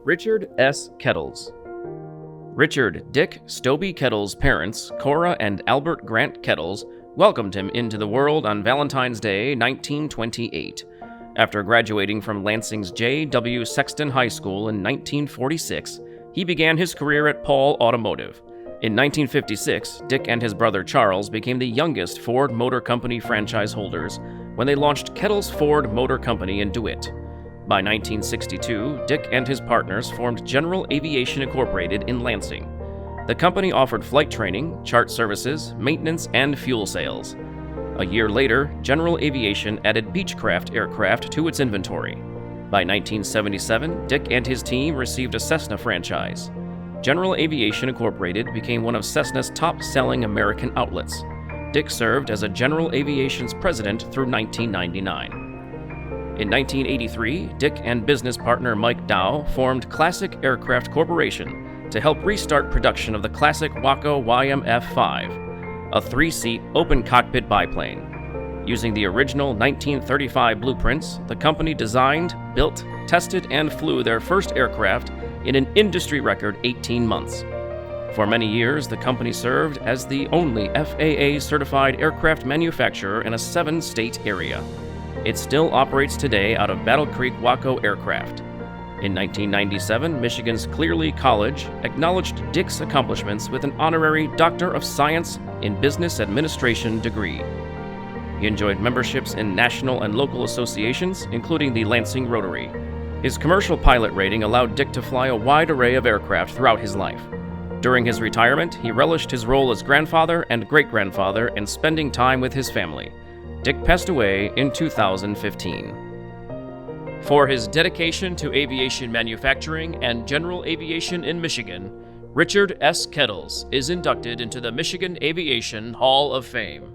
Richard S. Kettles. Richard Dick Stoby Kettles' parents, Cora and Albert Grant Kettles, welcomed him into the world on Valentine's Day, 1928. After graduating from Lansing's J. W. Sexton High School in 1946, he began his career at Paul Automotive. In 1956, Dick and his brother Charles became the youngest Ford Motor Company franchise holders when they launched Kettles Ford Motor Company in DeWitt. By 1962, Dick and his partners formed General Aviation Incorporated in Lansing. The company offered flight training, chart services, maintenance, and fuel sales. A year later, General Aviation added Beechcraft aircraft to its inventory. By 1977, Dick and his team received a Cessna franchise. General Aviation Incorporated became one of Cessna's top-selling American outlets. Dick served as a General Aviation's president through 1999. In 1983, Dick and business partner Mike Dow formed Classic Aircraft Corporation to help restart production of the classic Waco YMF-5, a three-seat open cockpit biplane. Using the original 1935 blueprints, the company designed, built, tested, and flew their first aircraft in an industry record 18 months. For many years, the company served as the only FAA-certified aircraft manufacturer in a 7-state area. It still operates today out of Battle Creek Waco Aircraft. In 1997, Michigan's Clearly College acknowledged Dick's accomplishments with an honorary Doctor of Science in Business Administration degree. He enjoyed memberships in national and local associations, including the Lansing Rotary. His commercial pilot rating allowed Dick to fly a wide array of aircraft throughout his life. During his retirement, he relished his role as grandfather and great-grandfather and spending time with his family. Dick passed away in 2015. For his dedication to aviation manufacturing and general aviation in Michigan, Richard S. Kettles is inducted into the Michigan Aviation Hall of Fame.